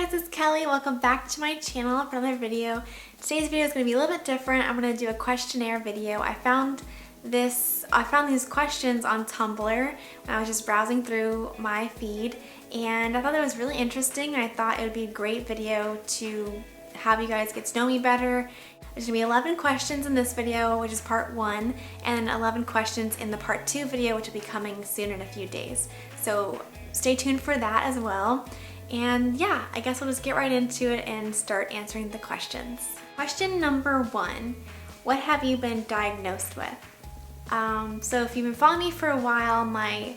guys, it's Kelly. Welcome back to my channel for another video. Today's video is going to be a little bit different. I'm going to do a questionnaire video. I found these questions on Tumblr when I was just browsing through my feed, and I thought it was really interesting. I thought it would be a great video to have you guys get to know me better. There's going to be 11 questions in this video, which is part 1, and 11 questions in the part 2 video, which will be coming soon in a few days. So stay tuned for that as well. And yeah, I guess we'll just get right into it and start answering the questions. Question number 1, what have you been diagnosed with? So if you've been following me for a while, my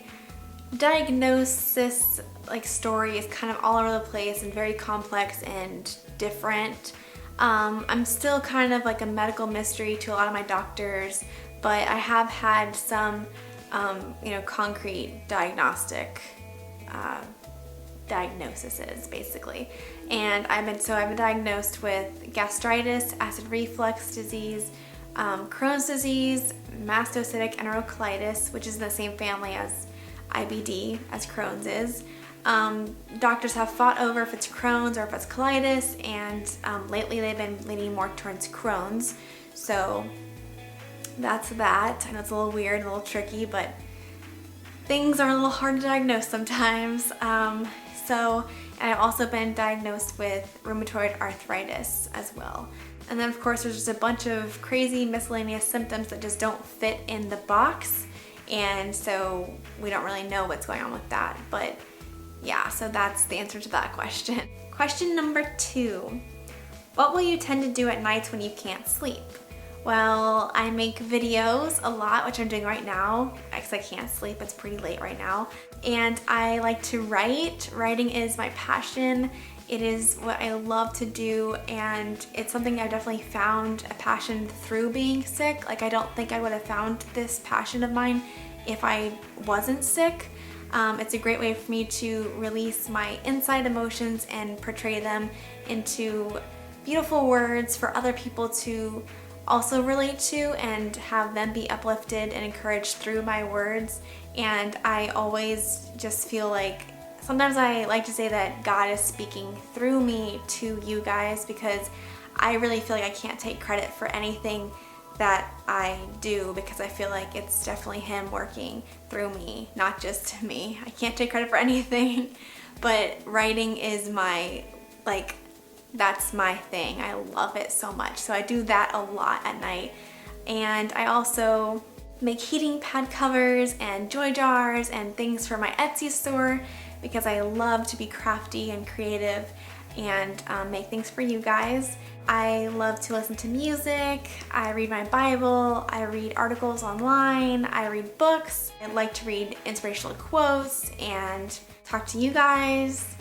diagnosis story is kind of all over the place and very complex and different. I'm still kind of like a medical mystery to a lot of my doctors, but I have had some concrete diagnostic diagnoses basically. And I've been diagnosed with gastritis, acid reflux disease, Crohn's disease, mastocytic enterocolitis, which is in the same family as IBD, as Crohn's is. Doctors have fought over if it's Crohn's or if it's colitis, and lately they've been leaning more towards Crohn's. So that's that. I know it's a little weird, a little tricky, but things are a little hard to diagnose sometimes. And I've also been diagnosed with rheumatoid arthritis as well. And then of course there's just a bunch of crazy miscellaneous symptoms that just don't fit in the box, and so we don't really know what's going on with that. But yeah, so that's the answer to that question. Question number 2, what will you tend to do at nights when you can't sleep? Well, I make videos a lot, which I'm doing right now because I can't sleep. It's pretty late right now. And I like to write. Writing is my passion. It is what I love to do, and it's something I've definitely found a passion through being sick. I don't think I would have found this passion of mine if I wasn't sick. It's a great way for me to release my inside emotions and portray them into beautiful words for other people to also relate to, and have them be uplifted and encouraged through my words. And I always just feel like, sometimes I like to say that God is speaking through me to you guys, because I really feel like I can't take credit for anything that I do, because I feel like it's definitely Him working through me, not just me. I can't take credit for anything, but writing is my, that's my thing. I love it so much. So I do that a lot at night. And I also make heating pad covers and joy jars and things for my Etsy store, because I love to be crafty and creative and make things for you guys. I love to listen to music. I read my Bible. I read articles online. I read books. I like to read inspirational quotes and talk to you guys.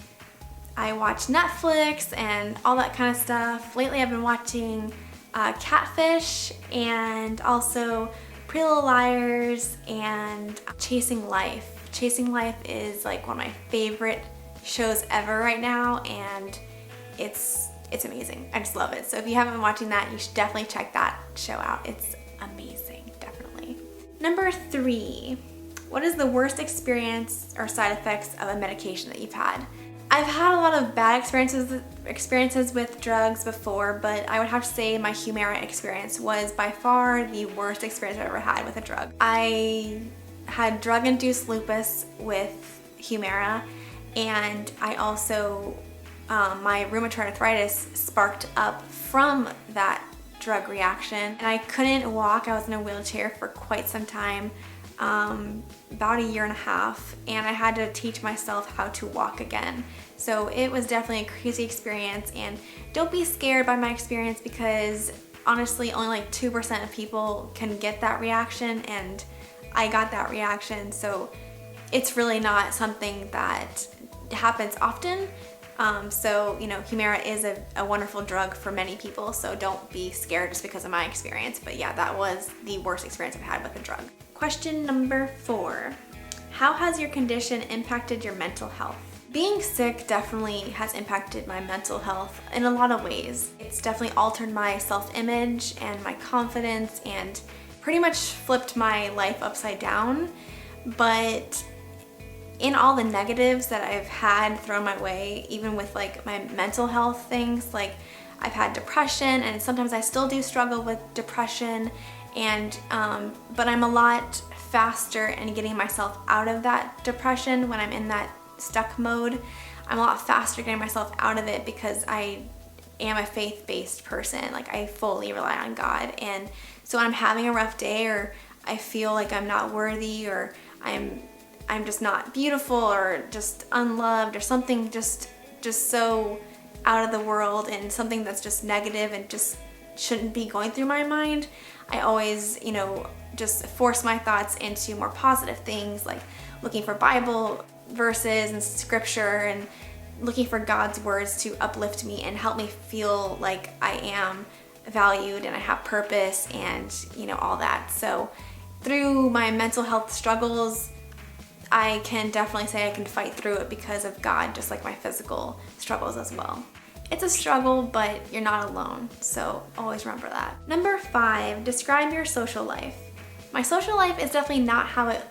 I watch Netflix and all that kind of stuff. Lately I've been watching Catfish, and also Pretty Little Liars, and Chasing Life. Chasing Life is one of my favorite shows ever right now, and it's amazing. I just love it. So if you haven't been watching that, you should definitely check that show out. It's amazing, definitely. Number 3, what is the worst experience or side effects of a medication that you've had? I've had a lot of bad experiences with drugs before, but I would have to say my Humira experience was by far the worst experience I've ever had with a drug. I had drug-induced lupus with Humira, and I also, my rheumatoid arthritis sparked up from that drug reaction, and I couldn't walk. I was in a wheelchair for quite some time, about a year and a half, and I had to teach myself how to walk again. So it was definitely a crazy experience, and don't be scared by my experience, because honestly only 2% of people can get that reaction, and I got that reaction, so it's really not something that happens often. So Humira is a wonderful drug for many people, so don't be scared just because of my experience. But yeah, that was the worst experience I've had with a drug. Question number 4, how has your condition impacted your mental health? Being sick definitely has impacted my mental health in a lot of ways. It's definitely altered my self-image and my confidence, and pretty much flipped my life upside down. But in all the negatives that I've had thrown my way, even with like my mental health things, like I've had depression, and sometimes I still do struggle with depression, and but I'm a lot faster in getting myself out of that depression when I'm in that stuck mode. I'm a lot faster getting myself out of it because I am a faith-based person. Like I fully rely on God, and so when I'm having a rough day, or I feel like I'm not worthy, or I'm just not beautiful, or just unloved, or something just so out of the world, and something that's just negative and just shouldn't be going through my mind, I always, just force my thoughts into more positive things, like looking for Bible verses and scripture, and looking for God's words to uplift me and help me feel like I am valued and I have purpose, and all that. So through my mental health struggles, I can definitely say I can fight through it because of God, just like my physical struggles as well. It's a struggle, but you're not alone, so always remember that. Number 5, describe your social life. My social life is definitely not how it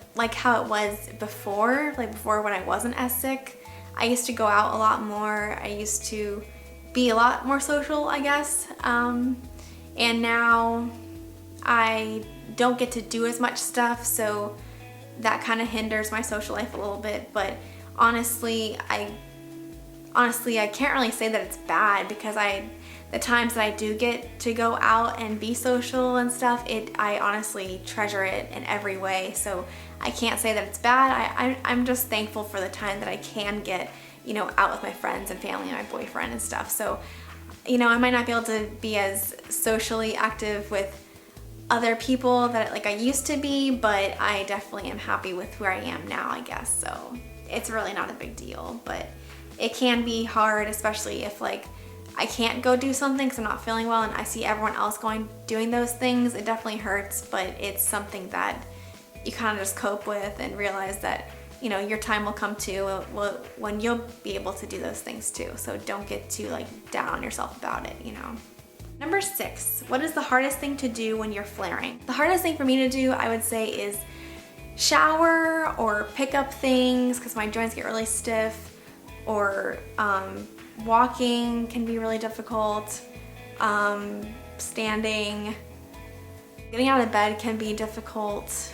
was before, like before when I wasn't as sick. I used to go out a lot more. I used to be a lot more social, I guess. And now I don't get to do as much stuff, so that kind of hinders my social life a little bit. But honestly, I can't really say that it's bad, because the times that I do get to go out and be social and stuff, I honestly treasure it in every way. So I can't say that it's bad. I'm just thankful for the time that I can get, out with my friends and family and my boyfriend and stuff. So, I might not be able to be as socially active with other people that like I used to be, but I definitely am happy with where I am now, I guess. So it's really not a big deal, but it can be hard, especially if like I can't go do something because I'm not feeling well, and I see everyone else doing those things. It definitely hurts, but it's something that you kind of just cope with and realize that, your time will come too when you'll be able to do those things too. So don't get too like down on yourself about it, Number 6, what is the hardest thing to do when you're flaring? The hardest thing for me to do, I would say, is shower or pick up things because my joints get really stiff, or walking can be really difficult, standing, getting out of bed can be difficult.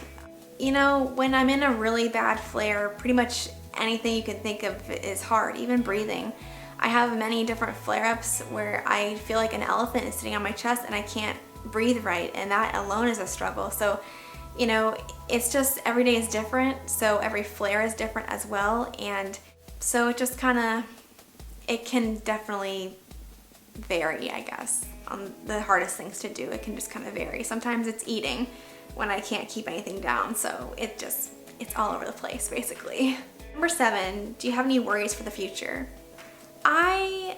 When I'm in a really bad flare, pretty much anything you can think of is hard, even breathing. I have many different flare-ups where I feel like an elephant is sitting on my chest and I can't breathe right, and that alone is a struggle. So, it's just every day is different, so every flare is different as well, and so it just it can definitely vary, I guess, on the hardest things to do. It can just kind of vary. Sometimes it's eating when I can't keep anything down, so it's all over the place, basically. Number 7, do you have any worries for the future? I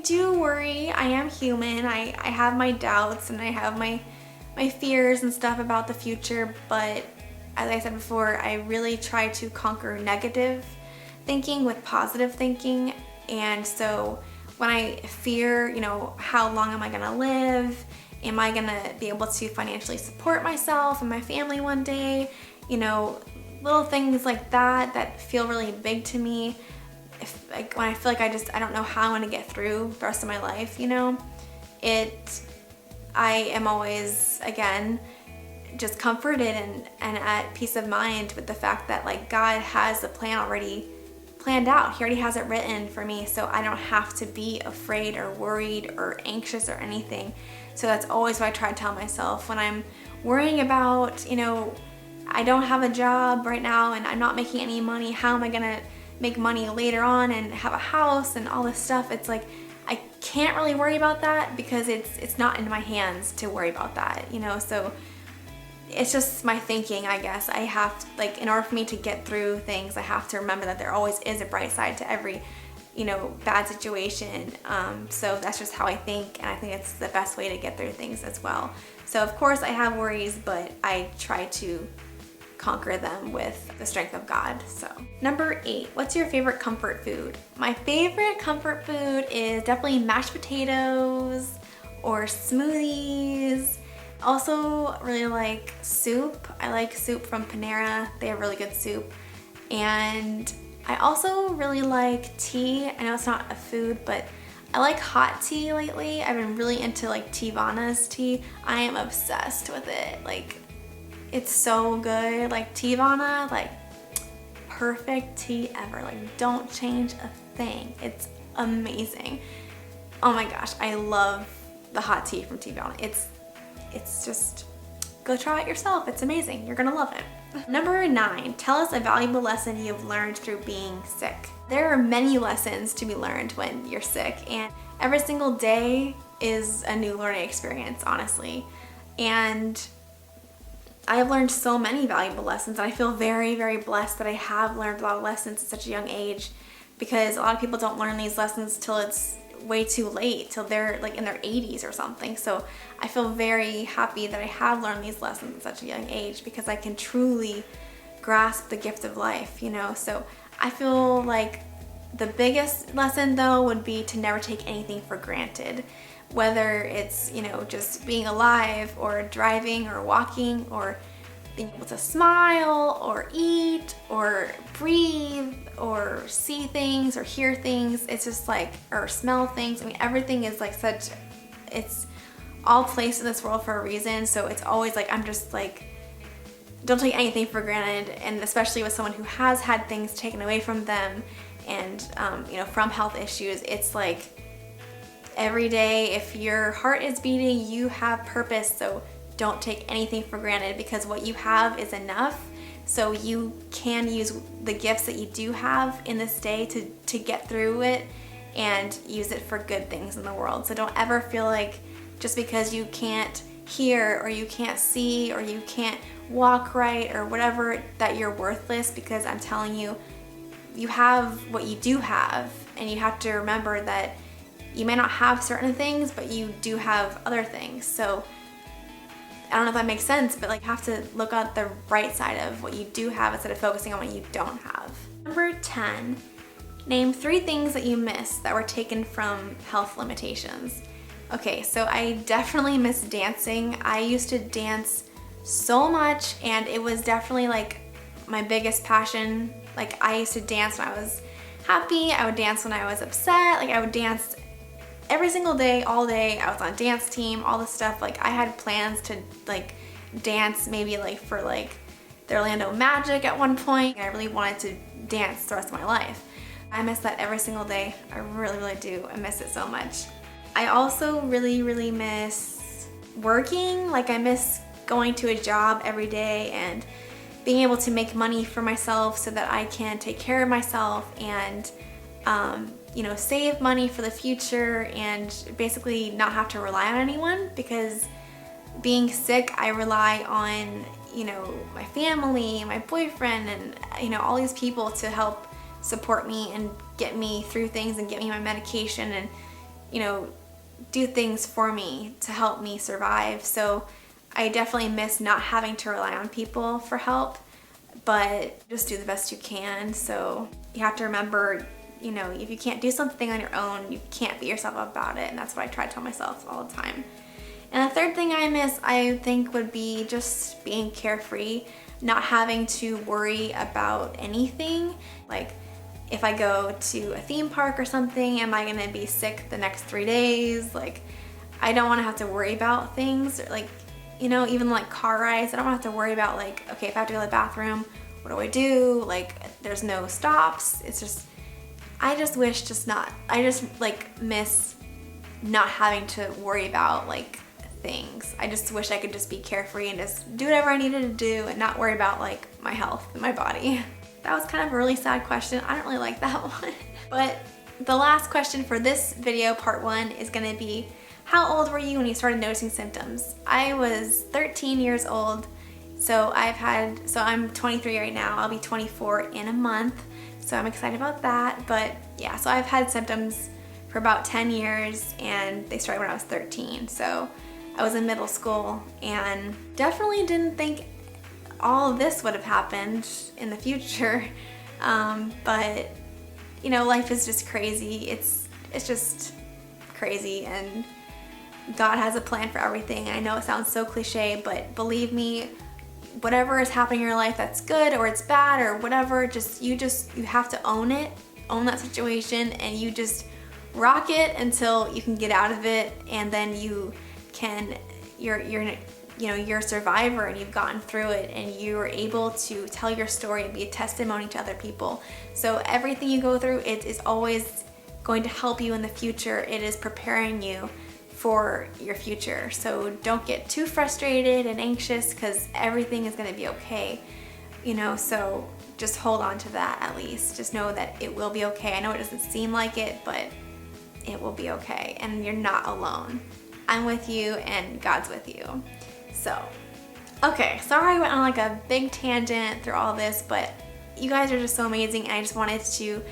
do worry. I am human. I have my doubts and I have my fears and stuff about the future, but as I said before, I really try to conquer negative thinking with positive thinking. And so when I fear, how long am I gonna live? Am I gonna be able to financially support myself and my family one day? Little things like that feel really big to me. When I feel like I don't know how I'm gonna get through the rest of my life, I am always, again, just comforted and at peace of mind with the fact that like God has the plan already planned out. He already has it written for me, so I don't have to be afraid or worried or anxious or anything. So that's always what I try to tell myself when I'm worrying about, I don't have a job right now and I'm not making any money. How am I gonna make money later on and have a house and all this stuff? It's like I can't really worry about that because it's not in my hands to worry about that, so it's just my thinking, I guess. I have to, like, in order for me to get through things, I have to remember that there always is a bright side to every, bad situation. So that's just how I think, and I think it's the best way to get through things as well. So of course I have worries, but I try to conquer them with the strength of God. So number 8, what's your favorite comfort food? My favorite comfort food is definitely mashed potatoes or smoothies. Also really like soup. I like soup from Panera. They have really good soup. And I also really like tea. I know it's not a food, but I like hot tea lately. I've been really into like Teavana's tea. I am obsessed with it. Like, it's so good. Like Teavana, like perfect tea ever. Like, don't change a thing. It's amazing. Oh my gosh, I love the hot tea from Teavana. It's just, go try it yourself. It's amazing. You're gonna love it. Number 9, tell us a valuable lesson you've learned through being sick. There are many lessons to be learned when you're sick, and every single day is a new learning experience, honestly. And I have learned so many valuable lessons, and I feel very, very blessed that I have learned a lot of lessons at such a young age, because a lot of people don't learn these lessons till it's way too late, till they're like in their 80s or something. So I feel very happy that I have learned these lessons at such a young age, because I can truly grasp the gift of life, you know. So I feel like the biggest lesson though would be to never take anything for granted, whether it's, you know, just being alive or driving or walking or being able to smile or eat or breathe or see things or hear things. It's just like, or smell things. I mean, everything is like such, it's all placed in this world for a reason. So it's always like, I'm just like, don't take anything for granted. And especially with someone who has had things taken away from them and, you know, from health issues, it's like every day, if your heart is beating, you have purpose. So don't take anything for granted, because what you have is enough. So you can use the gifts that you do have in this day to get through it and use it for good things in the world. So don't ever feel like just because you can't hear or you can't see or you can't walk right or whatever that you're worthless, because I'm telling you, you have what you do have, and you have to remember that you may not have certain things, but you do have other things. So I don't know if that makes sense, but like, you have to look at the right side of what you do have instead of focusing on what you don't have. Number 10, name 3 things that you miss that were taken from health limitations. Okay, so I definitely miss dancing. I used to dance so much, and it was definitely like my biggest passion. Like, I used to dance when I was happy, I would dance when I was upset, like I would dance every single day, all day. I was on a dance team, all this stuff. Like, I had plans to like dance maybe like for like the Orlando Magic at one point. I really wanted to dance the rest of my life. I miss that every single day. I really, really do. I miss it so much. I also really, really miss working. Like, I miss going to a job every day and being able to make money for myself so that I can take care of myself and you know, save money for the future and basically not have to rely on anyone, because being sick, I rely on, you know, my family, my boyfriend, and, you know, all these people to help support me and get me through things and get me my medication and, you know, do things for me to help me survive. So I definitely miss not having to rely on people for help, but just do the best you can. So you have to remember, you know, if you can't do something on your own, you can't beat yourself up about it. And that's what I try to tell myself all the time. And the third thing I miss, I think, would be just being carefree, not having to worry about anything. Like, if I go to a theme park or something, am I gonna be sick the next 3 days? Like, I don't wanna have to worry about things. Like, you know, even like car rides, I don't wanna have to worry about like, okay, if I have to go to the bathroom, what do I do? Like, there's no stops. It's just, I just wish I just like miss not having to worry about like things. I just wish I could just be carefree and just do whatever I needed to do and not worry about like my health and my body. That was kind of a really sad question. I don't really like that one. But the last question for this video, part 1, is gonna be, how old were you when you started noticing symptoms? I was 13 years old. So I'm 23 right now. I'll be 24 in a month. So I'm excited about that. But yeah, so I've had symptoms for about 10 years and they started when I was 13. So I was in middle school and definitely didn't think all of this would have happened in the future. But you know, life is just crazy. It's just crazy, and God has a plan for everything. I know it sounds so cliche, but believe me, whatever is happening in your life that's good or it's bad or whatever, you have to own it, own that situation, and you just rock it until you can get out of it, and then you're a survivor and you've gotten through it, and you're able to tell your story and be a testimony to other people. So everything you go through, it is always going to help you in the future. It is preparing you for your future. So don't get too frustrated and anxious, because everything is going to be okay. So just hold on to that at least. Just know that it will be okay. I know it doesn't seem like it, but it will be okay, and you're not alone. I'm with you and God's with you. So, okay, sorry I went on like a big tangent through all this, but you guys are just so amazing, and I just wanted to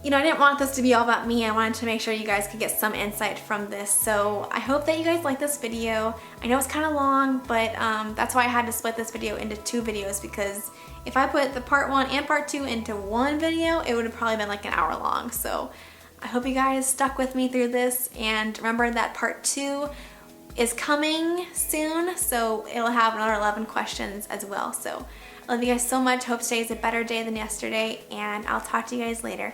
I didn't want this to be all about me. I wanted to make sure you guys could get some insight from this. So I hope that you guys like this video. I know it's kind of long, but that's why I had to split this video into 2 videos, because if I put the part 1 and part 2 into one video, it would have probably been like an hour long. So I hope you guys stuck with me through this, and remember that part 2 is coming soon, so it'll have another 11 questions as well. So I love you guys so much. Hope today is a better day than yesterday, and I'll talk to you guys later.